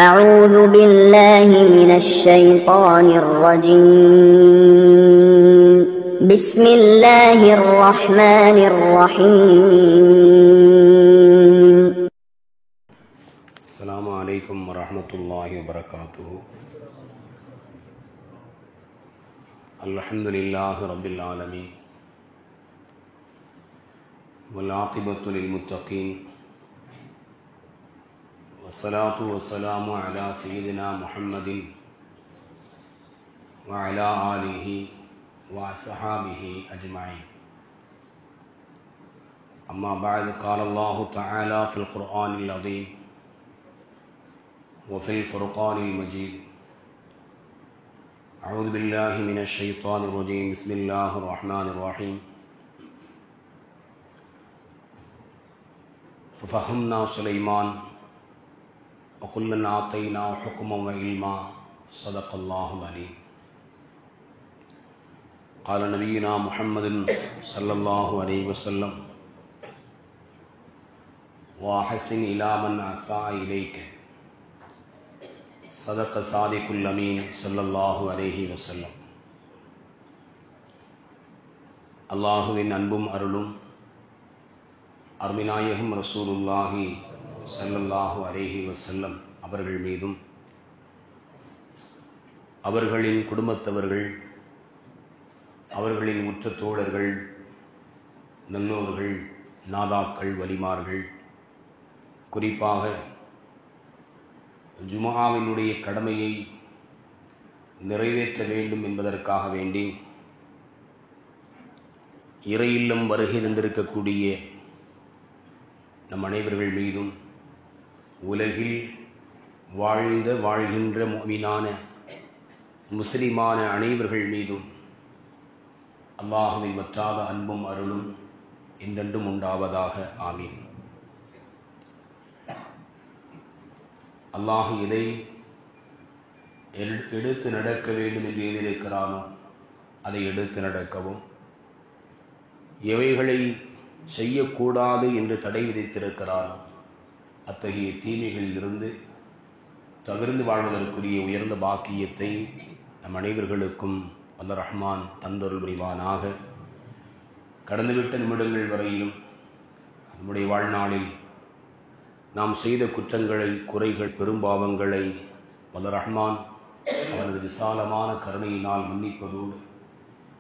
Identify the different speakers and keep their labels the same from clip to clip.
Speaker 1: أعوذ بالله من الشيطان الرجيم بسم الله الرحمن الرحيم
Speaker 2: السلام عليكم ورحمة الله وبركاته. الحمد لله رب العالمين والعاقبة للمتقين والصلاة والسلام على سيدنا محمد وعلى آله وصحابه أجمعين. أما بعد، قال الله تعالى في القرآن العظيم وفي الفرقان المجيد: أعوذ بالله من الشيطان الرجيم، بسم الله الرحمن الرحيم. ففهمنا سليمان وكلا آتيناه حكما وعلما صدق الله العليم. قال نبينا محمد صلى الله عليه وسلم: وأحسن إلى من أساء إليك صدق صادق الأمين صلى الله عليه وسلم. அல்லாஹுவின் அன்பும் அருளும் அருமைநாயகம் ரசூலுல்லாஹி ஸல்லல்லாஹு அலைஹி வஸல்லம் அவர்கள் மீதும் அவர்களின் குடும்பத்தவர்கள், அவர்களின் உற்ற தோழர்கள், நல்லோர்கள், நாதாக்கள், வலிமார்கள், குறிப்பாக ஜும்ஆவினுடைய கடமையை நிறைவேற்ற வேண்டும் என்பதற்காக வேண்டி இறை இல்லம் வருகை தந்திருக்கக்கூடிய நம் அனைவர்கள் மீதும், உலகில் வாழ்கின்ற முஃமினான முஸ்லிமான அனைவர்கள் மீதும் அல்லாஹுவின் வற்றாத அன்பும் அருளும் என்றென்றும் உண்டாவதாக. ஆமீன். அல்லாஹ் எதை எடுத்து நடக்க வேண்டும் என்று எழுதியிருக்கிறானோ அதை எடுத்து நடக்கவும், எவைகளை செய்யக்கூடாது என்று தடை விதித்திருக்கிறானோ அத்தகைய தீமைகளில் இருந்து தவிர்ந்து வாழ்வதற்குரிய உயர்ந்த பாக்கியத்தை நம் அனைவர்களுக்கும் அல்லாஹ் ரஹ்மான் தந்தருள் புரிவானாக. கடந்துவிட்ட நிமிடங்கள் வரையிலும் நம்முடைய வாழ்நாளில் நாம் செய்த குற்றங்களை, குறைகள், பெரும்பாவங்களை அல்லாஹ் ரஹ்மான் அவனது விசாலமான கருணையினால் மன்னிப்பதோடு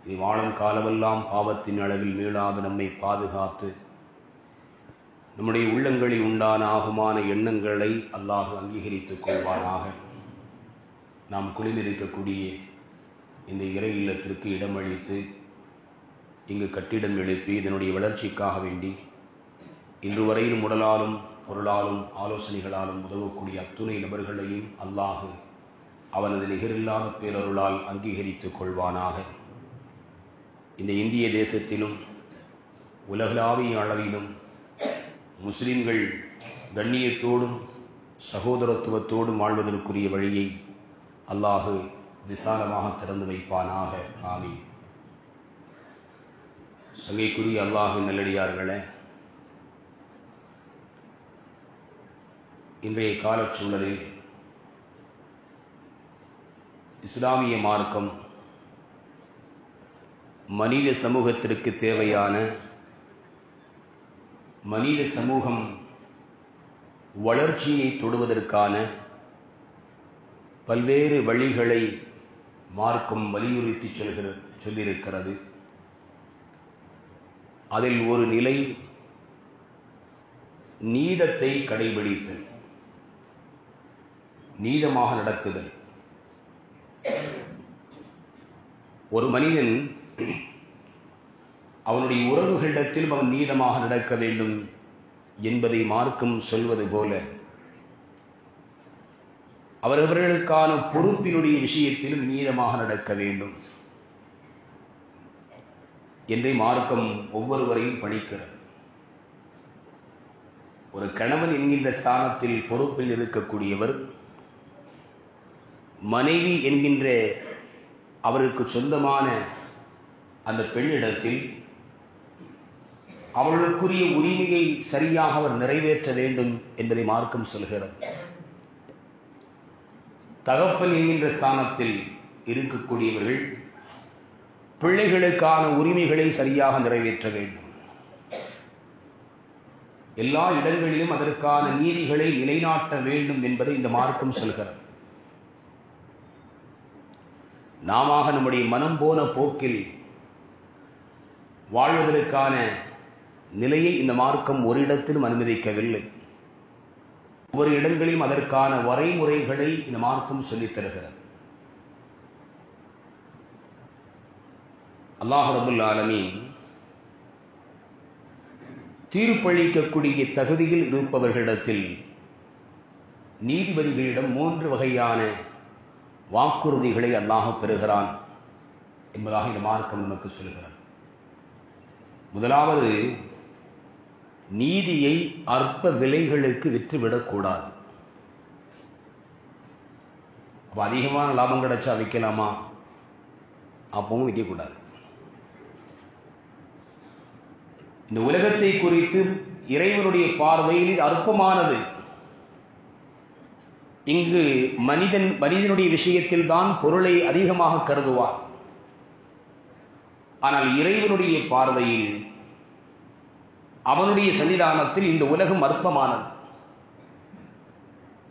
Speaker 2: இது வாழும் காலமெல்லாம் பாவத்தின் அளவில் மீளாது நம்மை பாதுகாத்து நம்முடைய உள்ளங்களில் உண்டான ஆகுமான எண்ணங்களை அல்லாஹ் அங்கீகரித்துக் கொள்வானாக. நாம் குளிர்ந்திருக்கக்கூடிய இந்த இறை இல்லத்திற்கு இடமளித்து இங்கு கட்டிடம் எழுப்பி இதனுடைய வளர்ச்சிக்காக வேண்டி இன்று வரையிலும் உடலாலும் பொருளாலும் ஆலோசனைகளாலும் உதவக்கூடிய அத்துணை நபர்களையும் அல்லாஹ் அவனது நிகரில்லாத பேரருளால் அங்கீகரித்துக் கொள்வானாக. இந்த இந்திய தேசத்திலும் உலகளாவிய அளவிலும் முஸ்லிம்கள் கண்ணியத்தோடும் சகோதரத்துவத்தோடும் வாழ்வதற்குரிய வழியை அல்லாஹ் விசாலமாக திறந்து வைப்பானாக. ஆமீன். சங்கைக்குரிய அல்லாஹ்வின் நல்லடியார்களே, இன்றைய காலச்சூழலில் இஸ்லாமிய மார்க்கம் மனித சமூகத்திற்கு தேவையான, மனித சமூகம் வளர்ச்சியை தொடுவதற்கான பல்வேறு வழிகளை மார்க்கம் வலியுறுத்தி சொல்லியிருக்கிறது. அதில் ஒரு நிலை நீதத்தை கடைபிடித்தல், நீதமாக நடக்குதல். ஒரு மனிதன் அவனுடைய உறவுகளிடத்தில் அவன் நீதமாக நடக்க வேண்டும் என்பதை மார்க்கம் சொல்வது போல, அவரவர்களுக்கான பொறுப்பினுடைய விஷயத்திலும் நீதமாக நடக்க வேண்டும் என்றே மார்க்கம் ஒவ்வொருவரையும் பணிக்கிறது. ஒரு கணவன் என்கின்ற ஸ்தானத்தில் பொறுப்பில் இருக்கக்கூடியவர் மனைவி என்கின்ற அவருக்கு சொந்தமான அந்த பெண்ணிடத்தில் அவர்களுக்குரிய உரிமையை சரியாக அவர் நிறைவேற்ற வேண்டும் என்பதை மார்க்கம் சொல்கிறது. தகப்பன் என்கின்ற ஸ்தானத்தில் இருக்கக்கூடியவர்கள் பிள்ளைகளுக்கான உரிமைகளை சரியாக நிறைவேற்ற வேண்டும். எல்லா இடங்களிலும் அதற்கான நீதிகளை நிலைநாட்ட வேண்டும் என்பதை இந்த மார்க்கம் சொல்கிறது. நாம நம்முடைய மனம் போன போக்கில் வாழ்வதற்கான நிலையை இந்த மார்க்கம் ஒரு இடத்திலும் அனுமதிக்கவில்லை. ஒவ்வொரு இடங்களிலும் அதற்கான வரைமுறைகளை இந்த மார்க்கம் சொல்லித் தருகிறது. அல்லாஹ் ரப்பல் ஆலமீன் தீர்ப்பளிக்கக்கூடிய தகுதியில் இருப்பவர்களிடத்தில் நீதிபதிகளிடம் 3 வகையான வாக்குறுதிகளை அல்லாஹ் பெறுகிறான் என்பதாக இந்த மார்க்கம் நமக்கு சொல்கிறது. முதலாவது, நீதியை அற்ப விலைகளுக்கு விற்றுவிடக்கூடாது. அப்ப அதிகமான லாபம் கிடைச்சா விற்கலாமா? அப்பவும் விற்கக்கூடாது. இந்த உலகத்தை குறித்து இறைவனுடைய பார்வையில் அற்பமானது. இங்கு மனிதனுடைய விஷயத்தில் தான் பொருளை அதிகமாக கருதுவார். ஆனால் இறைவனுடைய பார்வையில், அவனுடைய சன்னிதானத்தில் இந்த உலகம் அற்பமானது.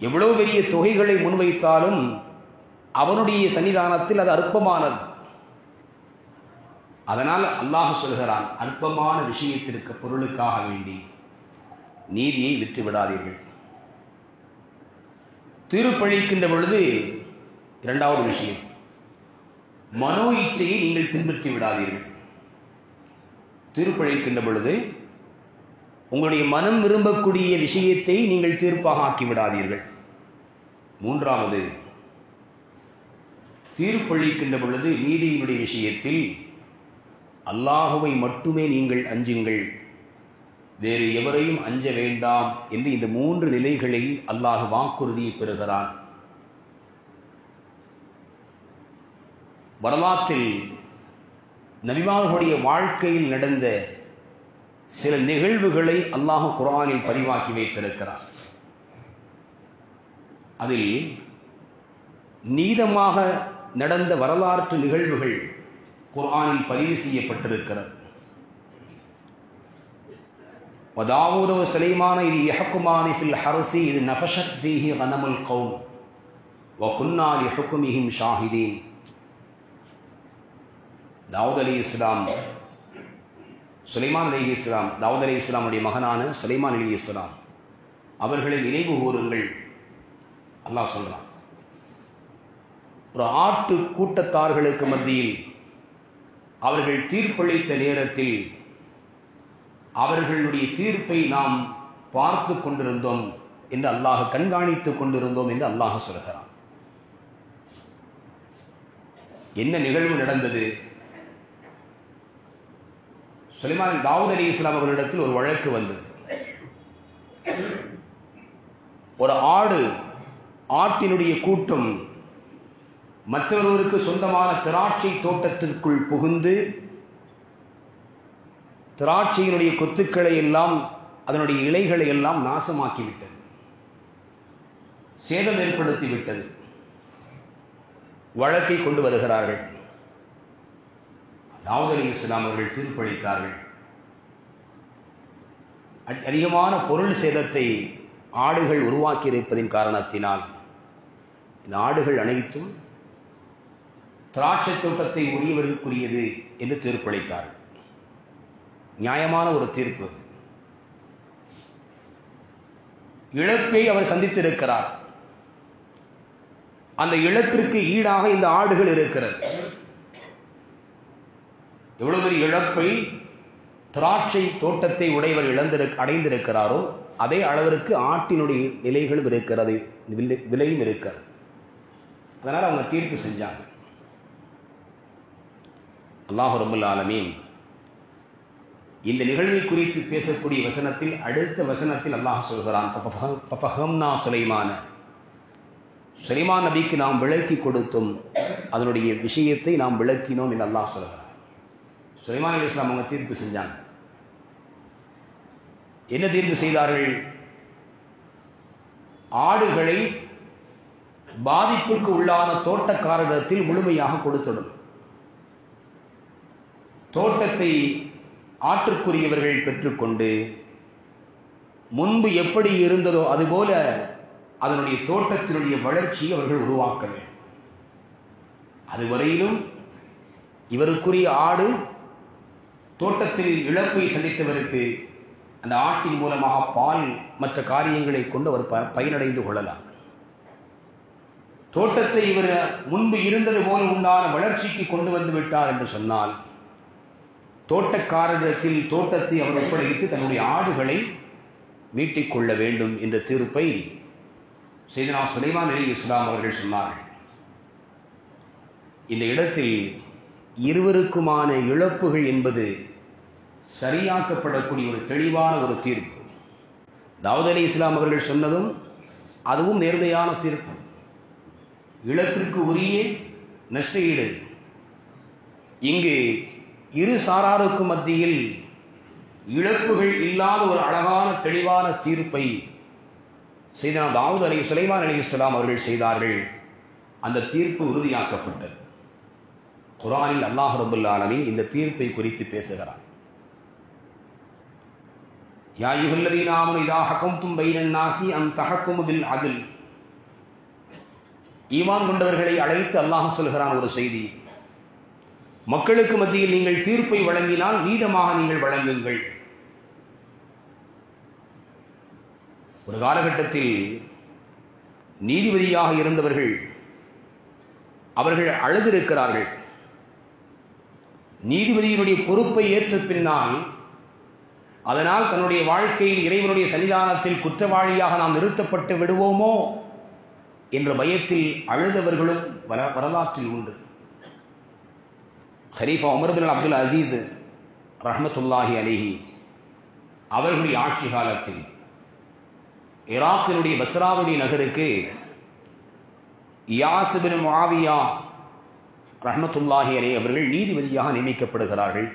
Speaker 2: எவ்வளவு பெரிய தொகைகளை முன்வைத்தாலும் அவனுடைய சன்னிதானத்தில் அது அற்பமானது. அதனால் அல்லாஹ் சொல்கிறான், அற்பமான விஷயத்திற்கு பொருளுக்காக வேண்டி நீதியை விற்று விடாதீர்கள். தீர்ப்பளிக்கின்ற பொழுது இரண்டாவது விஷயம், மனோ இச்சையை நீங்கள் பின்பற்றி விடாதீர்கள். தீர்ப்பளிக்கின்ற பொழுது உங்களுடைய மனம் விரும்பக்கூடிய விஷயத்தை நீங்கள் தீர்ப்பாக ஆக்கி விடாதீர்கள். மூன்றாவது, தீர்ப்பளிக்கின்ற பொழுது நீதியினுடைய விஷயத்தில் அல்லாஹுவை மட்டுமே நீங்கள் அஞ்சுங்கள், வேறு எவரையும் அஞ்ச வேண்டாம் என்று இந்த 3 நிலைகளில் அல்லாஹ் வாக்குறுதியை பெறுகிறான். வரலாற்றில் நபிமார்களுடைய வாழ்க்கையில் நடந்த சில நிகழ்வுகளை அல்லாஹ் குர்ஆனில் பதிவாக்கி வைத்திருக்கிறார். அதில் நீதமாக நடந்த வரலாற்று நிகழ்வுகள் குர்ஆனில் பதிவு செய்யப்பட்டிருக்கிறது. வதாவூத வ சுலைமான இது யஹ்குமானி ஃபில் ஹர்ஸி இது நஃபஷத் ஃபீஹி கனமுல் கௌம் வ குன்னா லிஹுக்மிஹிம் ஷாஹிதீன். தாவூத் அலைஹிஸ்ஸலாம், சுலைமான் அலைஹிஸ்ஸலாம், தாவூத் அலைஹிஸ்ஸலாமுடைய மகனான சுலைமான் அலைஹிஸ்ஸலாம் அவர்களை நினைவு கூறுங்கள். அல்லாஹ் சொல்றான், ஒரு ஆட்டு கூட்டத்தார்களுக்கு மத்தியில் அவர்கள் தீர்ப்பளித்த நேரத்தில் அவர்களுடைய தீர்ப்பை நாம் பார்த்து கொண்டிருந்தோம் என்று அல்லாஹ் கண்காணித்துக் கொண்டிருந்தோம் என்று அல்லாஹ் சொல்கிறான். என்ன நிகழ்வு நடந்தது? சுலைமான் தாவூத் அலைஹிஸ்ஸலாம் அவர்களிடத்தில் ஒரு வழக்கு வந்தது. ஒரு ஆட்டினுடைய கூட்டம் மற்றொருவருக்கு சொந்தமான திராட்சை தோட்டத்திற்குள் புகுந்து திராட்சையினுடைய கொத்துக்களை எல்லாம், அதனுடைய இலைகளை எல்லாம் நாசமாக்கிவிட்டது, சேதம் ஏற்படுத்தி விட்டது. வழக்கை கொண்டு வருகிறார்கள். தாவூத் அலைஹிஸ்ஸலாம் அவர்கள் தீர்ப்பளித்தார்கள். அதிகமான பொருள் சேதத்தை ஆடுகள் உருவாக்கி இருப்பதின் காரணத்தினால் இந்த ஆடுகள் அனைத்தும் திராட்சை தோட்டத்தை உரியவர்களுக்குரியது என்று தீர்ப்பளித்தார். நியாயமான ஒரு தீர்ப்பு. இழப்பை அவர் சந்தித்திருக்கிறார். அந்த இழப்பிற்கு ஈடாக இந்த ஆடுகள் இருக்கிறது. எவ்வளவு பெரிய இழப்பை திராட்சை தோட்டத்தை உடையவர் அடைந்திருக்கிறாரோ அதே அளவிற்கு ஆட்டினுடைய நிலைகளும் இருக்கிறது, விலையும் இருக்கிறது. அதனால் அவங்க தீர்ப்பு செஞ்சாங்க. அல்லாஹ் ரப்பல் ஆலமீன் இந்த நிகழ்வை குறித்து பேசக்கூடிய வசனத்தில் அடுத்த வசனத்தில் அல்லாஹ் சொல்கிறான், ஃபஃபஹம்னா சுலைமான, சுலைமான் நபிக்கு நாம் விளக்கி கொடுத்தோம், அதனுடைய விஷயத்தை நாம் விளக்கினோம் என்று அல்லாஹ் சொல்கிறான். சுலைமான் அலைஹிஸ்ஸலாம் அவங்க தீர்ப்பு செஞ்சாங்க. என்ன தீர்ப்பு செய்தார்கள்? ஆடுகளை பாதிப்புக்கு உள்ளான தோட்டக்காரரிடத்தில் முழுமையாக கொடுத்துடும். தோட்டத்தை ஆற்றுக்குரியவர்கள் பெற்றுக்கொண்டு முன்பு எப்படி இருந்ததோ அதுபோல அதனுடைய தோட்டத்தினுடைய வளர்ச்சியை அவர்கள் உருவாக்க வேண்டும். அதுவரையிலும் இவருக்குரிய ஆடு தோட்டத்தில் இழப்பை சந்தித்தவருக்கு அந்த ஆட்டின் மூலமாக பால் மற்ற காரியங்களை கொண்டு அவர் பயனடைந்து கொள்ளலாம். தோட்டத்தை இவர் முன்பு இருந்தது போல உண்டான வளர்ச்சிக்கு கொண்டு வந்து விட்டார் என்று சொன்னால் தோட்டக்காரரிடத்தில் தோட்டத்தை அவர் ஒப்படைத்து தன்னுடைய ஆடுகளை மீட்டிக் கொள்ள வேண்டும் என்ற தீர்ப்பை சையதுனா சுலைமான் அலைஹிஸ்ஸலாம் அவர்கள் சொன்னார்கள். இந்த இடத்தில் இருவருக்குமான இழப்புகள் என்பது சரியாக்கப்படக்கூடிய ஒரு தெளிவான ஒரு தீர்ப்பு. தாவூத் அலைஹிஸ்ஸலாம் அவர்கள் சொன்னதும் அதுவும் நேர்மையான தீர்ப்பு. இழப்பிற்கு உரிய நஷ்ட ஈடு. இங்கு இரு சாராருக்கும் மத்தியில் இழப்புகள் இல்லாத ஒரு அழகான தெளிவான தீர்ப்பை சையதுனா தாவூத் சுலைமான் அலைஹிஸ்ஸலாம் அவர்கள் செய்தார்கள். அந்த தீர்ப்பு உறுதியாக்கப்பட்டது. குர்ஆனில் அல்லாஹ் ரப்பல் ஆலமீன் இந்த தீர்ப்பை குறித்து பேசுகிறார். யா அய்யுஹல்லதீன ஆமனூ இதா ஹகம்தும் பைனன் நாஸி அன் தஹக்குமு பில் அத்ல். ஈமான் கொண்டவர்களை அழைத்து அல்லாஹ் சொல்கிறான் ஒரு செய்தி. மக்களுக்கு மத்தியில் நீங்கள் தீர்ப்பை வழங்கினால் நீதமாக நீங்கள் வழங்குங்கள். ஒரு காலகட்டத்தில் நீதிபதியாக இருந்தவர்கள் அவர்கள் அழுதிருக்கிறார்கள். நீதிபதியினுடைய பொறுப்பை ஏற்ற பின்னால் அதனால் தன்னுடைய வாழ்க்கையில் இறைவனுடைய சன்னிதானத்தில் குற்றவாளியாக நாம் நிறுத்தப்பட்டு விடுவோமோ என்ற பயத்தில் அழுதவர்களும் வரலாற்றில் உண்டு. ஹலீஃபா உமர் பின் அப்துல் அசீஸ் ரஹ்மத்துல்லாஹி அலைஹி அவர்களுடைய ஆட்சி காலத்தில் ஈராக்கினுடைய பஸ்ராவுடைய நகருக்கு இயாஸ் பின் முஆவியா ரஹ்மத்துல்லாஹி அலைஹி அவர்கள் நீதிபதியாக நியமிக்கப்படுகிறார்கள்.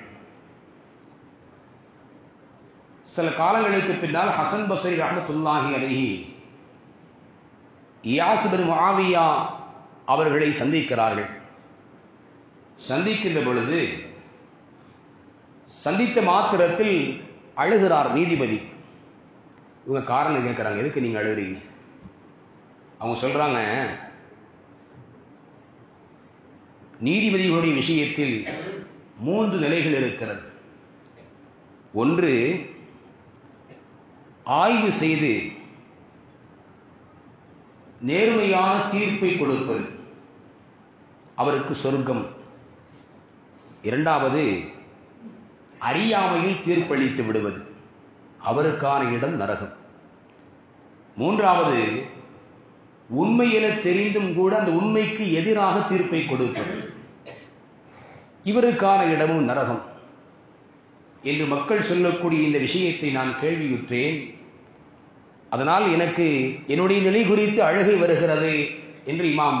Speaker 2: சில காலங்களுக்கு பின்னால் ஹசன் பஸ்ரி ரஹ்மத்துல்லாஹி அலைஹி இயாஸ் பின் முஆவியா அவர்களை சந்திக்கிறார்கள். சந்திக்கின்ற பொழுது சந்தித்த மாத்திரத்தில் அழுகிறார் நீதிபதி. இவங்க காரணம் கேட்கிறாங்க, எதுக்கு நீங்க அழுகிறீங்க? அவங்க சொல்றாங்க, நீதிபதிகளுடைய விஷயத்தில் 3 நிலைகள் இருக்கிறது. ஒன்று, ஆய்வு செய்து நேர்மையான தீர்ப்பை கொடுப்பது, அவருக்கு சொர்க்கம். இரண்டாவது, அறியாமையில் தீர்ப்பளித்து விடுவது, அவருக்கான இடம் நரகம். மூன்றாவது, உண்மை என தெரிந்தும் கூட அந்த உண்மைக்கு எதிராக தீர்ப்பை கொடுப்பது, இவருக்கான இடமும் நரகம் என்று மக்கள் சொல்லக்கூடிய இந்த விஷயத்தை நான் கேள்வியுற்றேன். அதனால் எனக்கு என்னுடைய நிலை குறித்து அழுகை வருகிறது என்று இமாம்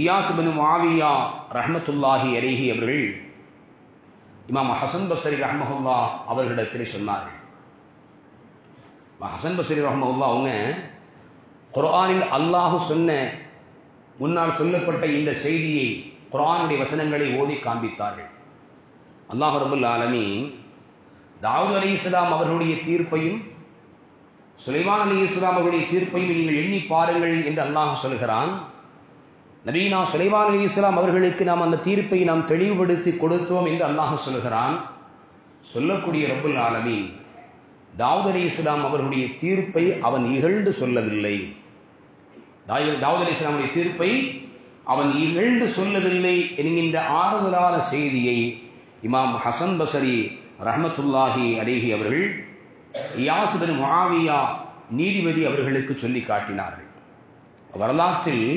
Speaker 2: இயாஸ் பின் முஆவியா ரஹ்மத்துல்லாஹி அலைஹி அவர்கள் இமாம் ஹசன் பஸ்ரி ரஹ்மஹுல்லாஹ் அவர்களிடத்தில் சொன்னார்கள். ஹசன் பஸ்ரி ரஹ்மஹுல்லாஹ் அவங்க குர்ஆனில் அல்லாஹ் சொன்ன முன்னால் சொல்லப்பட்ட இந்த செய்தியை குர்ஆனுடைய வசனங்களை ஓதி காண்பித்தார்கள். அல்லாஹ் ரப்பல் ஆலமீன் தாவூத் அலைஹிஸ்ஸலாம் அவர்களுடைய தீர்ப்பையும் சுலைமான் அலைஹிஸ்ஸலாம் அவர்களுடைய தீர்ப்பையும் நீங்கள் எண்ணி பாருங்கள் என்று அல்லாஹ் சொல்கிறான். நபீனா சுலைமான் அலைஹிஸ்ஸலாம் அவர்களுக்கு நாம் அந்த தீர்ப்பை நாம் தெளிவுபடுத்தி கொடுத்தோம் என்று அல்லாஹ் சொல்கிறான். சொல்லக்கூடிய ரப்பல் ஆலமீன் தாவூத் அலைஹிஸ்ஸலாம் அவர்களுடைய தீர்ப்பை அவன் இகழ்ந்து சொல்லவில்லை. தாவூத் அலைஹிஸ்ஸலாமுடைய தீர்ப்பை அவன் இகழ்ந்து சொல்லவில்லை என்கின்ற ஆறுதலான செய்தியை இமாம் ஹசன் பஸ்ரி ரஹ்மத்துல்லாஹி அலைஹி அவர்கள் இயாஸ் பின் முஆவியா நீதிபதி அவர்களுக்கு சொல்லி காட்டினார்கள். வரலாற்றில்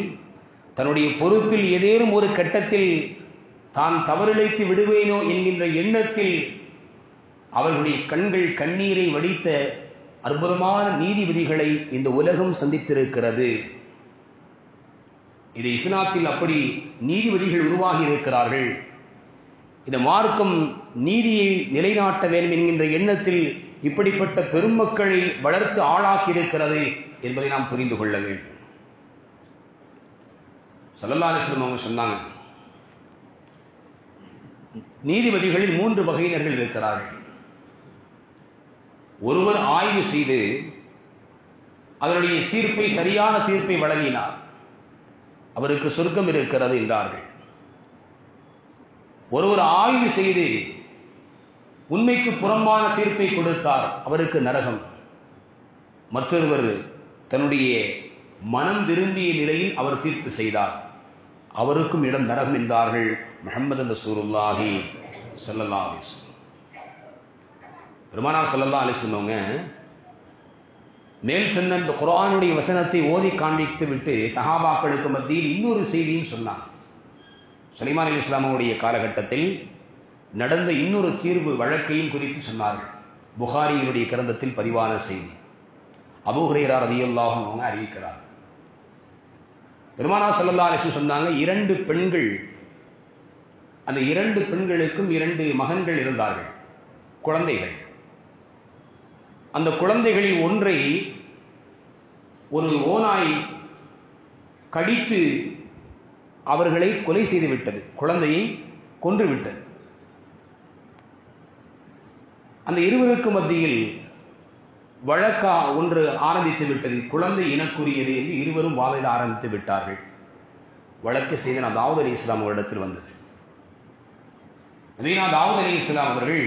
Speaker 2: தன்னுடைய பொறுப்பில் ஏதேனும் ஒரு கட்டத்தில் தான் தவறிழைத்து விடுவேனோ என்கின்ற எண்ணத்தில் அவர்களுடைய கண்கள் கண்ணீரை வடித்த அற்புதமான நீதிபதிகளை இந்த உலகம் சந்தித்திருக்கிறது. இது இஸ்லாத்தில் அப்படி நீதிபதிகள் உருவாகி இருக்கிறார்கள். இந்த மார்க்கம் நீதியை நிலைநாட்ட வேண்டும் என்கின்ற எண்ணத்தில் இப்படிப்பட்ட பெருமக்களை வளர்த்து ஆளாக்கி இருக்கிறது என்பதை நாம் புரிந்து கொள்ள வேண்டும். ஸல்லல்லாஹு அலைஹி வஸல்லம் அவங்க சொன்னாங்க, நீதிபதிகளில் 3 வகையினர்கள் இருக்கிறார்கள். ஒருவர் ஆய்வு செய்து அதனுடைய தீர்ப்பை, சரியான தீர்ப்பை வழங்கினார், அவருக்கு சொர்க்கம் இருக்கிறது என்றார்கள். ஒருவர் ஆய்வு செய்து உண்மைக்கு புறம்பான தீர்ப்பை கொடுத்தார், அவருக்கு நரகம். மற்றொருவர் தன்னுடைய மனம் விரும்பிய நிலையில் அவர் தீர்ப்பு செய்தார், அவருக்கும் இடம் நரகம் என்றார்கள் முஹம்மது ரசூலுல்லாஹி ஸல்லல்லாஹு அலைஹி வஸல்லம். பெருமானார் ஸல்லல்லாஹு அலைஹி வஸல்லம் மேல் சொன்ன இந்த குர்ஆனுடைய வசனத்தை ஓதி காண்பித்து விட்டு சஹாபாக்களுக்கு மத்தியில் இன்னொரு செய்தியும் சொன்னார். சுலைமான் அலைஹிஸ்ஸலாம் அவருடைய காலகட்டத்தில் நடந்த இன்னொரு தீர்வு வழக்கையும் குறித்து சொன்னார்கள். புகாரியினுடைய கிரந்தத்தில் பதிவான செய்தி. அபூ ஹுரைரா ரலியல்லாஹு அன்ஹு அறிவிக்கிறார், பெருமானார் ஸல்லல்லாஹு அலைஹி வஸல்லம் சொன்னாங்க, 2 பெண்கள், அந்த 2 பெண்களுக்கும் 2 மகன்கள் இருந்தார்கள், குழந்தைகள். அந்த குழந்தைகளில் ஒன்றை ஒரு ஓநாய் கடித்து அவர்களை கொலை செய்து விட்டது, குழந்தையை கொன்று விட்டது. அந்த இருவருக்கு மத்தியில் வழக்கா ஒன்று ஆரம்பித்து விட்டது, குழந்தை இனக்குரியது என்று இருவரும் வாதிட ஆரம்பித்து விட்டார்கள். வழக்கு செய்த தாவூத் அலைஹிஸ்ஸலாம் அவரிடத்தில் வந்தது. தாவூத் அலைஹிஸ்ஸலாம் அவர்கள்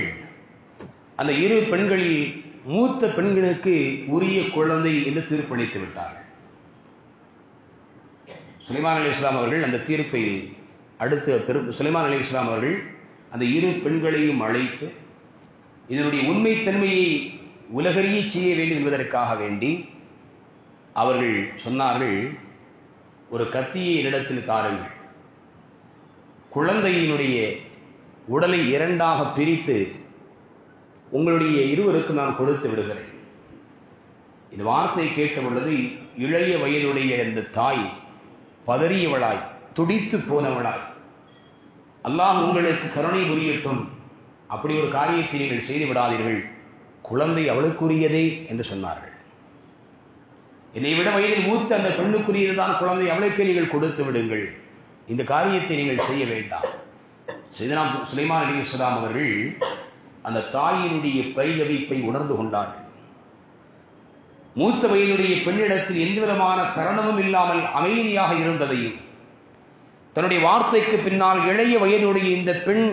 Speaker 2: அந்த 2 பெண்களில் மூத்த பெண்களுக்கு உரிய குழந்தை என்று தீர்ப்பளித்து விட்டார்கள். சுலைமான் அலைஹிஸ்ஸலாம் அவர்கள் அந்த தீர்ப்பை அடுத்து சுலைமான் அலைஹிஸ்ஸலாம் அவர்கள் அந்த 2 பெண்களையும் அழைத்து இதனுடைய உண்மைத்தன்மையை உலகறிய செய்ய வேண்டும் என்பதற்காக வேண்டி அவர்கள் சொன்னார்கள், ஒரு கத்தியை என்னிடத்தில் தாருங்கள், குழந்தையினுடைய உடலை 2ஆக பிரித்து உங்களுடைய இருவருக்கு நான் கொடுத்து விடுகிறேன். இந்த வார்த்தை கேட்ட பொழுது இளைய வயதுடைய இந்த தாய் பதறியவளாய், துடித்து போனவளாய், அல்லாஹ் உங்களுக்கு கருணை புரியட்டும், அப்படி ஒரு காரியத்தை நீங்கள் செய்து விடாதீர்கள், குழந்தை அவளுக்குரியதே என்று சொன்னார்கள். என்னை விட வயதில் மூத்த அந்த பெண்ணுக்குரியதுதான் குழந்தை, அவளுக்கு நீங்கள் கொடுத்து விடுங்கள், இந்த காரியத்தை நீங்கள் செய்ய வேண்டாம். சையதுனா சுலைமான் அலைஹிஸ்ஸலாம் அவர்கள் அந்த தாயினுடைய பரிதவிப்பை உணர்ந்து கொண்டார்கள். மூத்த வயதுடைய பெண்ணிடத்தில் எந்தவிதமான சரணமும் இல்லாமல் அமைதியாக இருந்ததையும், தன்னுடைய வார்த்தைக்கு பின்னால் இளைய வயதுடைய இந்த பெண்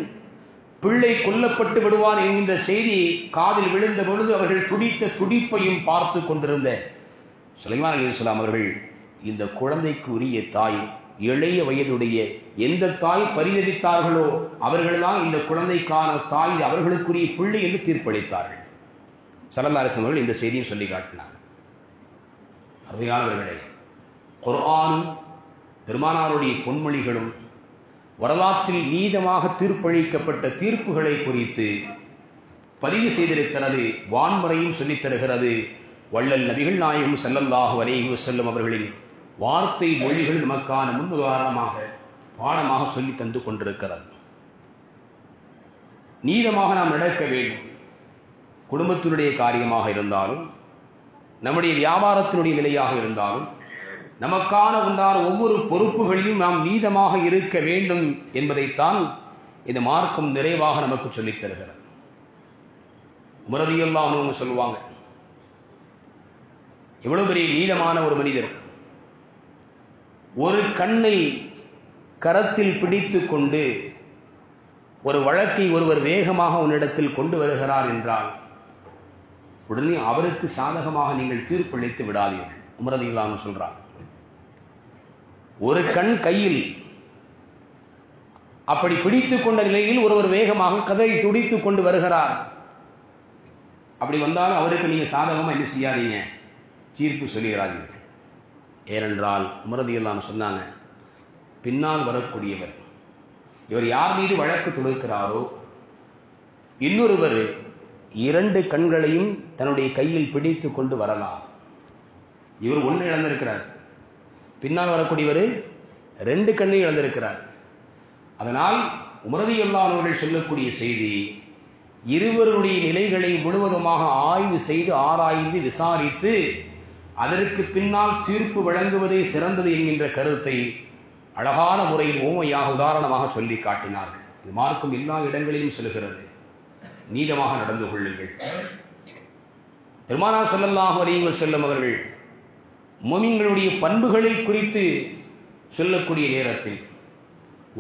Speaker 2: பிள்ளை கொல்லப்பட்டு விடுவார் என்கின்ற செய்தி காதில் விழுந்த பொழுது அவர்கள் துடித்த துடிப்பையும் பார்த்து கொண்டிருந்த சுலைமான் அலைஹிஸ்ஸலாம் அவர்கள், இந்த குழந்தைக்கு உரிய தாய், இளைய வயதுடைய எந்த தாய் பரிதவித்தார்களோ அவர்கள்தான் இந்த குழந்தைக்கான தாய், அவர்களுக்குரிய பிள்ளை என்று தீர்ப்பளித்தார்கள். ஸல்லல்லாஹு அலைஹி வஸல்லம் இந்த செய்தியை சொல்லி காட்டினார். அருமையானவர்களே, குர்ஆனும் பெருமானாருடைய பொன்மொழிகளும் வரலாற்றில் நீதமாக தீர்ப்பளிக்கப்பட்ட தீர்ப்புகளை குறித்து பதிவு செய்திருக்கிறது, வான்முறையும் சொல்லித் தருகிறது. வள்ளல் நபிகள் நாயகம் ஸல்லல்லாஹு அலைஹி வஸல்லம் அவர்களின் வார்த்தை மொழிகள் நமக்கான முன்னுதாரணமாக பாடமாக சொல்லி தந்து கொண்டிருக்கிறது. நீதமாக நாம் நடக்க வேண்டும். குடும்பத்தினுடைய காரியமாக இருந்தாலும், நம்முடைய வியாபாரத்தினுடைய நிலையாக இருந்தாலும், நமக்கான உண்டான ஒவ்வொரு பொறுப்புகளையும் நாம் நீதமாக இருக்க வேண்டும் என்பதைத்தான் இந்த மார்க்கம் நிறைவாக நமக்கு சொல்லித் தருகிறது. உமர் ரலியல்லாஹு அன்ஹு சொல்லுவாங்க, எவ்வளவு பெரிய நீதமான ஒரு மனிதர், ஒரு கண்ணை கரத்தில் பிடித்து கொண்டு ஒரு வழக்கை ஒருவர் வேகமாக உன்னிடத்தில் கொண்டு வருகிறார் என்றால் உடனே அவருக்கு சாதகமாக நீங்கள் தீர்ப்பளித்து விடாதீர்கள். உமர் ரலியல்லாஹு அன்ஹு சொல்றார், ஒரு கண் கையில் அப்படி பிடித்துக் கொண்ட நிலையில் ஒருவர் வேகமாக கதை துடித்துக் கொண்டு வருகிறார், அப்படி வந்தாலும் அவருக்கு நீங்க சாதகமா என்ன செய்யாதீங்க, தீர்ப்பு சொல்லுகிறார்கள். ஏனென்றால் உமர் ரலியல்லாஹு அன்ஹு சொன்னாங்க, பின்னால் வரக்கூடியவர் இவர் யார் மீது வழக்கு தொடுக்கிறாரோ இன்னொருவர் 2 கண்களையும் தன்னுடைய கையில் பிடித்து கொண்டு வரலாம். இவர் 1 இழந்திருக்கிறார், பின்னால் வரக்கூடியவர் 2 கண்ணை இழந்திருக்கிறார். அதனால் உமர் ரலியல்லாஹு அன்ஹு அவர்கள் சொல்லக்கூடிய செய்தி, இருவருடைய நிலைகளை முழுவதுமாக ஆய்வு செய்து ஆராய்ந்து விசாரித்து அதற்கு பின்னால் தீர்ப்பு வழங்குவதே சிறந்தது என்கின்ற கருத்தை அழகான முறையில் ஓமையாக உதாரணமாக சொல்லி காட்டினார்கள். இது மார்க்கம் எல்லா இடங்களிலும் செல்கிறது. நீதமாக நடந்து கொள்ளுங்கள். பெருமானார் ஸல்லல்லாஹு அலைஹி வஸல்லம் அவர்கள் முஃமின்களுடைய பண்புகளை குறித்து சொல்லக்கூடிய நேரத்தில்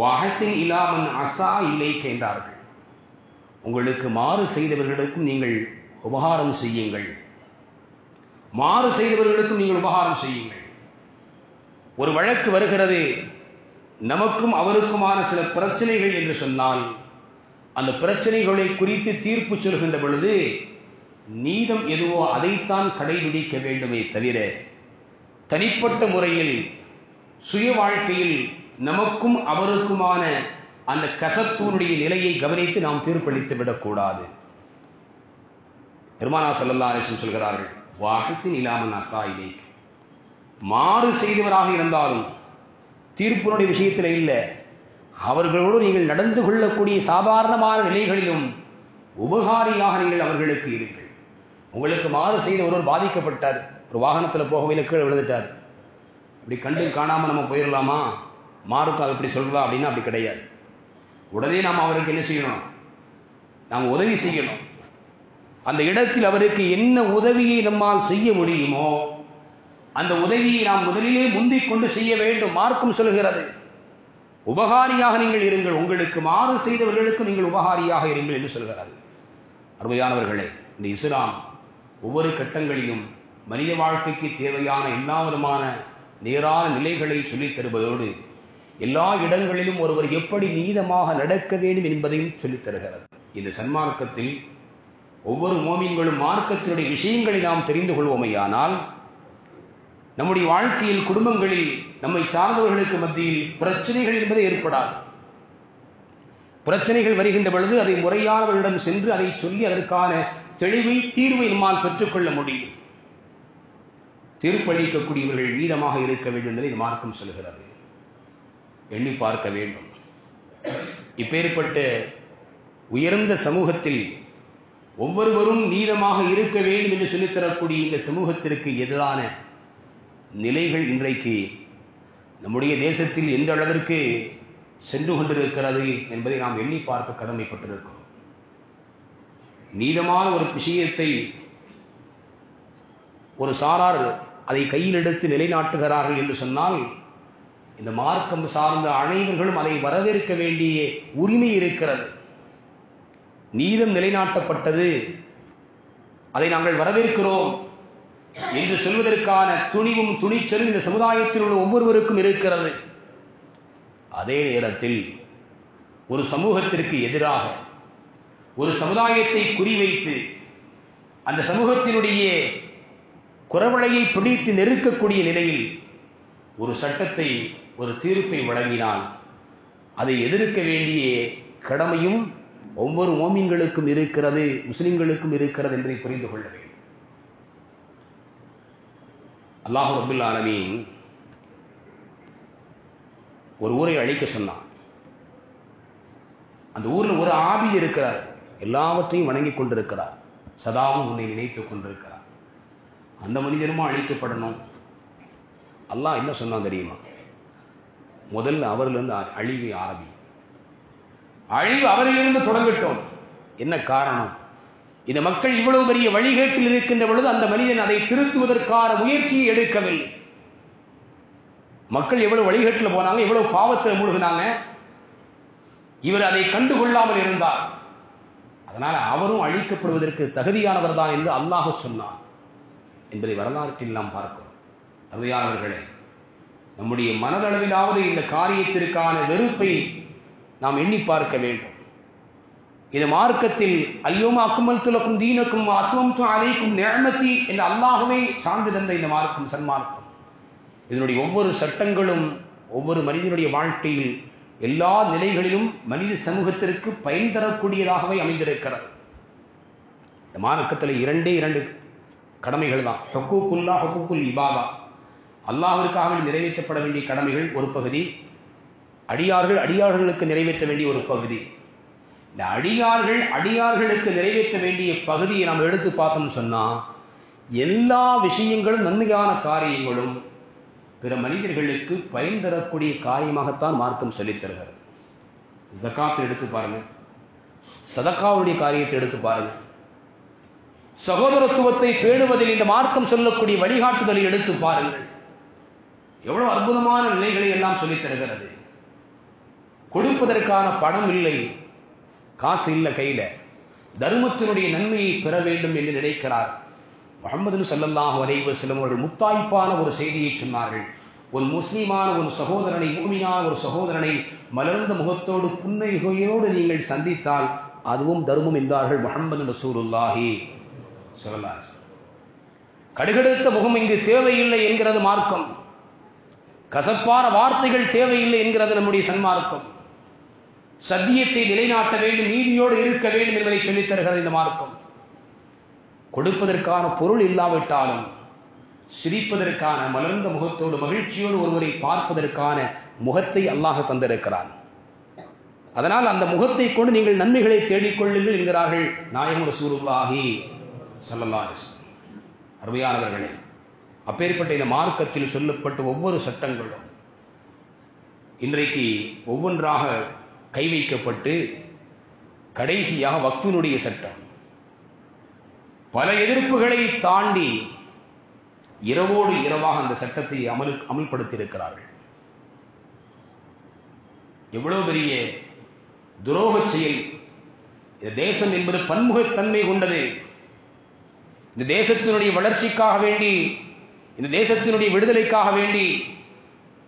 Speaker 2: வஹஸின் இலா மன் அஸா இலைக என்றார்கள். உங்களுக்கு மாறு செய்தவர்களுக்கும் நீங்கள் உபகாரம் செய்யுங்கள். மாறு செய்தவர்களுக்கும் நீங்கள் உபகாரம் செய்யுங்கள். ஒரு வழக்கு வருகிறது, நமக்கும் அவருக்குமான சில பிரச்சனைகள் என்று சொன்னால் அந்த பிரச்சனைகளை குறித்து தீர்ப்பு சொல்கின்ற பொழுது நீதம் எதுவோ அதைத்தான் கடைபிடிக்க வேண்டுமே தவிர தனிப்பட்ட முறையில் சுய வாழ்க்கையில் நமக்கும் அவருக்குமான அந்த கசத்தூனுடைய நிலையை கவனித்து நாம் தீர்ப்பளித்து விடக்கூடாது. பெருமானார் ஸல்லல்லாஹு அலைஹி வஸல்லம் சொல்கிறார்கள், வஹஸின் இலா மன் அஸா இலைக். மாறு செய்தவராக இருந்தாலும் தீர்ப்பினுடைய விஷயத்தில் இல்லை, அவர்களோடு நீங்கள் நடந்து கொள்ளக்கூடிய சாதாரணமான நிலைகளிலும் உபகாரியாக நீங்கள் அவர்களுக்கு இருங்கள். உங்களுக்கு மாறு செய்த ஒருவர் பாதிக்கப்பட்டார், ஒரு வாகனத்தில் போகவே கீழே விழுந்துட்டார். அப்படி கண்டு காணாமல் நம்ம போயிடலாமா? மாறுக்கு அப்படி சொல்றதா அப்படின்னா அப்படி கிடையாது. உடனே நாம் அவருக்கு என்ன செய்யணும்? நாம் உதவி செய்யணும். அந்த இடத்தில் அவருக்கு என்ன உதவியை நம்மால் செய்ய முடியுமோ அந்த உதவியை நாம் முதலிலே முந்திக் கொண்டு செய்ய வேண்டும். மார்க்கம் சொல்கிறது, உபகாரியாக நீங்கள் இருங்கள், உங்களுக்கு மாறு செய்தவர்களுக்கு நீங்கள் உபகாரியாக இருங்கள் என்று சொல்கிறார். அருமையானவர்களே, இந்த இஸ்லாம் ஒவ்வொரு கட்டங்களிலும் மனித வாழ்க்கைக்கு தேவையான எல்லா விதமான நேரான நிலைகளை சொல்லித் தருவதோடு எல்லா இடங்களிலும் ஒருவர் எப்படி நீதமாக நடக்க வேண்டும் என்பதையும் சொல்லித் தருகிறது. இந்த சன்மார்க்கத்தில் ஒவ்வொரு மோமின்களும் மார்க்கத்தினுடைய விஷயங்களை நாம் தெரிந்து கொள்வோமையானால் நம்முடைய வாழ்க்கையில் குடும்பங்களில் நம்மை சார்ந்தவர்களுக்கு மத்தியில் பிரச்சனைகள் என்பது ஏற்படாது. பிரச்சனைகள் வருகின்ற பொழுது அதை முறையானவர்களிடம் சென்று அதை சொல்லி அதற்கான தெளிவை தீர்வை நம்மால் பெற்றுக்கொள்ள முடியும். தீர்ப்பளிக்கக்கூடியவர்கள் நீதமாக இருக்க வேண்டும் என்பதை இந்த மார்க்கம் சொல்கிறது. எண்ணி பார்க்க வேண்டும். இப்பேற்பட்ட உயர்ந்த சமூகத்தில் ஒவ்வொருவரும் நீதமாக இருக்க வேண்டும் என்று சொல்லித்தரக்கூடிய இந்த சமூகத்திற்கு எதிரான நிலைகள் இன்றைக்கு நம்முடைய தேசத்தில் எந்த அளவிற்கு சென்று கொண்டிருக்கிறது என்பதை நாம் எண்ணி பார்க்க கடமைப்பட்டிருக்கிறோம். நீதமான ஒரு விஷயத்தை ஒரு சாரார் அதை கையில் எடுத்து நிலைநாட்டுகிறார்கள் என்று சொன்னால் இந்த மார்க்கம் சார்ந்த அனைவர்களும் அதை வரவேற்க வேண்டிய உரிமை இருக்கிறது. நீதம் நிலைநாட்டப்பட்டது, அதை நாங்கள் வரவேற்கிறோம் என்று சொல்வதற்கான துணிவும் துணிச்சலும் இந்த சமுதாயத்தில் உள்ள ஒவ்வொருவருக்கும் இருக்கிறது. அதே நேரத்தில் ஒரு சமூகத்திற்கு எதிராக ஒரு சமுதாயத்தை குறிவைத்து அந்த சமூகத்தினுடைய குரவளையை பிடித்து நெருக்கக்கூடிய நிலையில் ஒரு சட்டத்தை ஒரு தீர்ப்பை வழங்கினால் அதை எதிர்க்க வேண்டிய கடமையும் ஒவ்வொரு மோமின்களுக்கும் இருக்கிறது, முஸ்லிம்களுக்கும் இருக்கிறது என்பதை புரிந்து கொள்ள வேண்டும். அல்லாஹ் ரப்பல் ஆலமீன் ஒரு ஊரை அழிக்க சொன்னான். அந்த ஊர்ல ஒரு ஆபித் இருக்கிறார், எல்லாவற்றையும் வணங்கிக் கொண்டிருக்கிறார், சதாவும் உன்னை நினைத்துக் கொண்டிருக்கிறார். அந்த மனிதனுமா அழிக்கப்படணும்? அல்லாஹ் என்ன சொன்னான் தெரியுமா? முதல்ல அவரிலிருந்து அழிவை ஆரம்பி, அழிவு அவரிலிருந்து தொடங்கட்டும். என்ன காரணம்? இந்த மக்கள் இவ்வளவு பெரிய வழிகேட்டில் இருக்கின்ற பொழுது அந்த மனிதன் அதை திருத்துவதற்கான முயற்சியை எடுக்கவில்லை. மக்கள் எவ்வளவு வழிகேட்டில் போனாங்க, எவ்வளவு பாவத்தில் மூழ்கினாங்க, இவர் அதை கண்டுகொள்ளாமல் இருந்தார். அதனால அவரும் அழிக்கப்படுவதற்கு தகுதியானவர் தான் என்று அல்லாஹ் சொன்னார் என்பதை வரலாற்றில் நாம் பார்க்கிறோம். அருமையானவர்களே, நம்முடைய மனதளவிலாவது இந்த காரியத்திற்கான வெறுப்பை நாம் எண்ணி பார்க்க வேண்டும். இந்த மார்க்கத்தில் அல்யோம அக்மல்து லக்கும் தீனக்கும் அத்மம்து அலைக்கும் நிஅமதி என்ற அல்லாஹ்வே சார்ந்து தந்த இந்த மார்க்கம் சன்மார்க்கம். இதனுடைய ஒவ்வொரு சட்டங்களும் ஒவ்வொரு மனிதனுடைய வாழ்க்கையில் எல்லா நிலைகளிலும் மனித சமூகத்திற்கு பயன் தரக்கூடியதாகவே அமைந்திருக்கிறது. இந்த மார்க்கத்தில் இரண்டு கடமைகள் தான். ஹுக்கூக்குல்லா ஹுக்கூக்குல் இபாதா, அல்லாஹ்விற்காக நிறைவேற்றப்பட வேண்டிய கடமைகள் ஒரு பகுதி, அடியார்களுக்கு நிறைவேற்ற வேண்டிய ஒரு பகுதி. இந்த அடியார்களுக்கு நிறைவேற்ற வேண்டிய பகுதியை நாம் எடுத்து பார்த்தோம்னு சொன்னா எல்லா விஷயங்களும் நன்மையான காரியங்களும் பிற மனிதர்களுக்கு பயன் தரக்கூடிய காரியமாகத்தான் மார்க்கம் சொல்லித் தருகிறது. ஜகாத்தை எடுத்து பாருங்க, சதகாவுடைய காரியத்தை எடுத்து பாருங்க, சகோதரத்துவத்தை பேணுவதில் இந்த மார்க்கம் சொல்லக்கூடிய வழிகாட்டுதலை எடுத்து பாருங்கள். எவ்வளவு அற்புதமான நிலைகளை எல்லாம் சொல்லித் தருகிறது. கொடுப்பதற்கான பணம் இல்லை, காசு இல்லை கையில, தர்மத்தினுடைய நன்மையை பெற வேண்டும் என்று நினைக்கிறார். முஹம்மது ஸல்லல்லாஹு அலைஹி வஸல்லம் அவர்கள் முத்தாய்ப்பான ஒரு செய்தியை சொன்னார்கள். ஒரு முஸ்லிமான ஒரு சகோதரனை, மூமினான ஒரு சகோதரனை மலர்ந்த முகத்தோடு புன்னகையோடு நீங்கள் சந்தித்தால் அதுவும் தர்மம் என்றார்கள் முஹம்மது ரசூலுல்லாஹி ஸல்லல்லாஹு அலைஹி வஸல்லம். கடுகடுத்த முகம் இங்கு தேவையில்லை என்கிறது மார்க்கம். கசப்பான வார்த்தைகள் தேவையில்லை என்கிறது நம்முடைய சன்மார்க்கம். சத்தியத்தை நிலைநாட்ட வேண்டும், நீதியோடு இருக்க வேண்டும் என்பதை சொல்லித் தருகிறது இந்த மார்க்கம். கொடுப்பதற்கான பொருள் இல்லாவிட்டாலும் சிரிப்பதற்கான மலர்ந்த முகத்தோடு மகிழ்ச்சியோடு ஒருவரை பார்ப்பதற்கான முகத்தை அல்லாஹ் தந்திருக்கிறான். அதனால் அந்த முகத்தை கொண்டு நீங்கள் நன்மைகளை தேடிக்கொள்ளுங்கள் என்கிறார்கள் நாயகம் ரசூலுல்லாஹி ஸல்லல்லாஹு அலைஹி வஸல்லம். அருமையானவர்களே, அப்பேற்பட்ட இந்த மார்க்கத்தில் சொல்லப்பட்ட ஒவ்வொரு சட்டங்களும் இன்றைக்கு ஒவ்வொன்றாக கை வைக்கப்பட்டு கடைசியாக வக்ஃபினுடைய சட்டம் பல எதிர்ப்புகளை தாண்டி இரவோடு இரவாக அந்த சட்டத்தை அமல்படுத்தி இருக்கிறார்கள். எவ்வளவு பெரிய துரோக செயல்! இந்த தேசம் என்பது பன்முகத்தன்மை கொண்டது. இந்த தேசத்தினுடைய வளர்ச்சிக்காக வேண்டி, இந்த தேசத்தினுடைய விடுதலைக்காக வேண்டி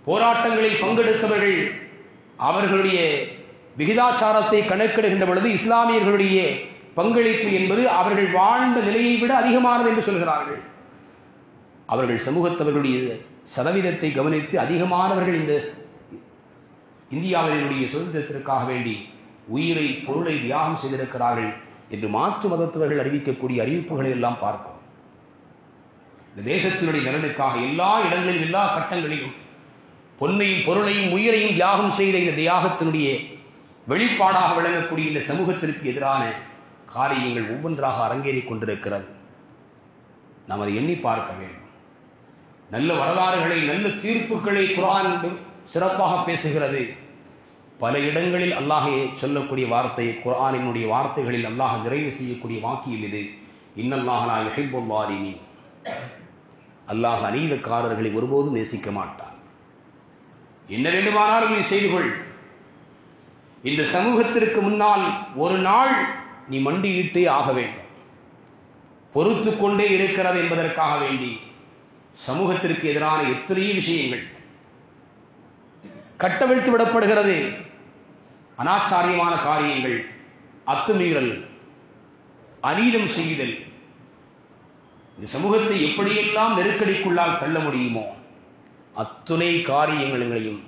Speaker 2: போராட்டங்களில் பங்கெடுத்தவர்கள் அவர்களுடைய விகிதாச்சாரத்தை கணக்கெடுகின்ற பொழுது இஸ்லாமியர்களுடைய பங்களிப்பு என்பது அவர்கள் வாழ்ந்த நிலையை விட அதிகமானது என்று சொல்கிறார்கள். அவர்கள் சமூகத்தவர்களுடைய சதவீதத்தை கவனித்து அதிகமானவர்கள் இந்த இந்தியாவினுடைய சுதந்திரத்திற்காக வேண்டி உயிரை பொருளை தியாகம் செய்திருக்கிறார்கள் என்று மாற்று மதத்தவர்கள் அறிவிக்கக்கூடிய அறிவிப்புகளை எல்லாம் பார்க்கும். இந்த தேசத்தினுடைய நலனுக்காக எல்லா இடங்களிலும் எல்லா கட்டங்களிலும் பொன்னையும் பொருளையும் உயிரையும் தியாகம் செய்த இந்த தியாகத்தினுடைய வெளிப்பாடாக விளங்கக்கூடிய இந்த சமூகத்திற்கு எதிரான காரியங்கள் ஒவ்வொன்றாக அரங்கேறிக் கொண்டிருக்கிறது. நாம் அதை எண்ணி பார்க்க வேண்டும். நல்ல வரலாறுகளை, நல்ல தீர்ப்புகளை குர்ஆன் சிறப்பாக பேசுகிறது. பல இடங்களில் அல்லாஹ் சொல்லக்கூடிய வார்த்தை, குர்ஆனினுடைய வார்த்தைகளில் அல்லாஹ் நிறைவு செய்யக்கூடிய வாக்கியம் இது. இன்னல்லாஹ லா யுஹிப்புல் ஸாலிமீன். அல்லாஹ் அநீதக்காரர்களை ஒருபோதும் நேசிக்க மாட்டான். என்ன வேண்டுமானாலும் நீ செய்து கொள், இந்த சமூகத்திற்கு முன்னால் ஒரு நாள் நீ மண்டியிட்டே ஆக வேண்டும். பொறுத்து கொண்டே இருக்கிறது என்பதற்காக வேண்டி சமூகத்திற்கு எதிரான எத்தனையோ விஷயங்கள் கட்டவிழ்த்து விடப்படுகிறது. அனாச்சாரியமான காரியங்கள், அத்துமீறல், அநீதம் செய்தல், இந்த சமூகத்தை எப்படியெல்லாம் நெருக்கடிக்குள்ளால் தள்ள முடியுமோ அத்துணை காரியங்களையும்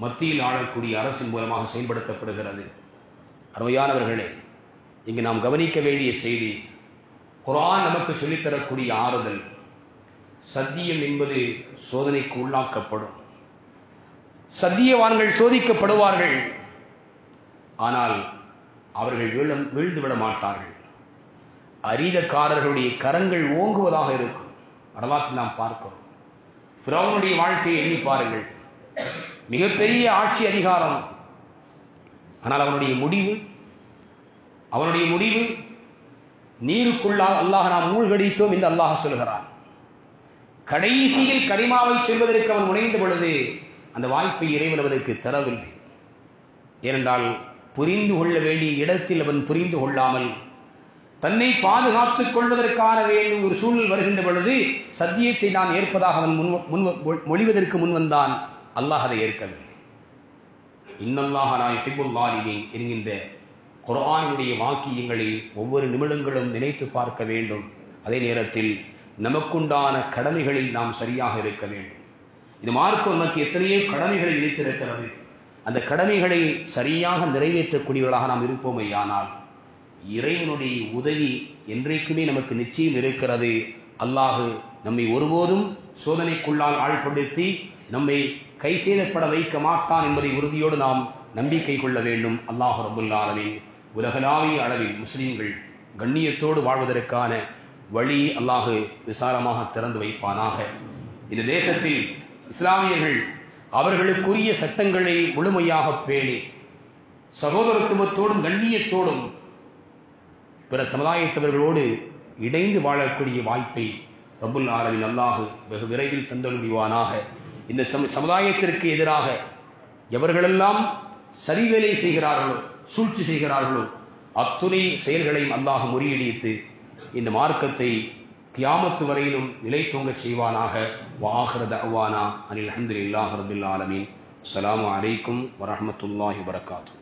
Speaker 2: மத்தியில் ஆளக்கூடிய அரசின் மூலமாக செயல்படுத்தப்படுகிறது. அருமையானவர்களே, இங்கு நாம் கவனிக்க வேண்டிய செய்தி, குர்ஆன் நமக்கு சொல்லித்தரக்கூடிய ஆறுதல், சத்தியம் என்பது சோதனைக்கு உள்ளாக்கப்படும். சத்தியவான்கள் சோதிக்கப்படுவார்கள், ஆனால் அவர்கள் வீழ்ந்து விட மாட்டார்கள். அநீதக்காரர்களுடைய கரங்கள் ஓங்குவதாக இருக்கும். வரலாற்றில் நாம் பார்க்கிறோம். ஃபிரௌனுடைய வாழ்க்கையை எண்ணி பாருங்கள். மிகப்பெரிய ஆட்சி அதிகாரம், ஆனால் அவனுடைய முடிவு நீருக்குள்ளால் அல்லாஹ் நாம் மூழ்கடித்தோம் என்று அல்லாஹ் சொல்கிறான். கடைசியில் கலிமாவை சொல்வதற்கு அவன் முனைந்த பொழுது அந்த வாய்ப்பை இறைவன் அவனுக்கு தரவில்லை. ஏனென்றால் புரிந்து கொள்ள வேண்டிய இடத்தில் அவன் புரிந்து கொள்ளாமல் தன்னை பாதுகாத்துக் கொள்வதற்கான வேண்டிய ஒரு சூழல் வருகின்ற பொழுது சத்தியத்தை நான் ஏற்பதாக அவன் மொழிவதற்கு முன்வந்தான். அல்லாஹ் அதை ஏற்கவில்லை. இன்னல்லாஹ லா யுஹிப்புல் ஸாலிமீன் என்கின்ற குர்ஆனுடைய வாக்கியங்களை ஒவ்வொரு நிமிடங்களும் நினைத்து பார்க்க வேண்டும். அதே நேரத்தில் நமக்குண்டான கடமைகளில் நாம் சரியாக இருக்க வேண்டும். இது மார்க்கம் நமக்கு எத்தனையோ கடமைகளை விதித்திருக்கிறது. அந்த கடமைகளை சரியாக நிறைவேற்றக்கூடியவர்களாக நாம் இருப்போமேயானால் இறைவனுடைய உதவி என்றைக்குமே நமக்கு நிச்சயம் இருக்கிறது. அல்லாஹ் நம்மை ஒருபோதும் சோதனைக்குள்ளால் ஆழ்படுத்தி நம்மை கை சேதப்பட வைக்க மாட்டான் என்பதை உறுதியோடு நாம் நம்பிக்கை கொள்ள வேண்டும். அல்லாஹ் ரப்புல் ஆலமீன் உலகளாவிய அளவில் முஸ்லிம்கள் கண்ணியத்தோடு வாழ்வதற்கான வழி அல்லாஹ் விசாலமாக திறந்து வைப்பானாக. இந்த தேசத்தில் இஸ்லாமியர்கள் அவர்களுக்குரிய சட்டங்களை முழுமையாக பேணி சகோதரத்துவத்தோடும் கண்ணியத்தோடும் பிற சமுதாயத்தவர்களோடு இணைந்து வாழக்கூடிய வாய்ப்பை ரப்புல் ஆலமீன் அல்லாஹ் வெகு விரைவில் தந்தருள்வானாக. இந்த சமுதாயத்திற்கு எதிராக எவர்களெல்லாம் சரிவேலை செய்கிறார்களோ, சூழ்ச்சி செய்கிறார்களோ, அத்துணை செயல்களையும் அல்லாஹ் முறியடித்து இந்த மார்க்கத்தை கியாமத்து வரையிலும் நிலை தூங்கச் செய்வானாக. வஆகிரு தஅவானா அனில் ஹம்துலில்லாஹி ரப்பில் ஆலமீன். அஸ்ஸலாமு அலைக்கும் வரஹ்மத்துல்லாஹி வபரகாத்துஹு.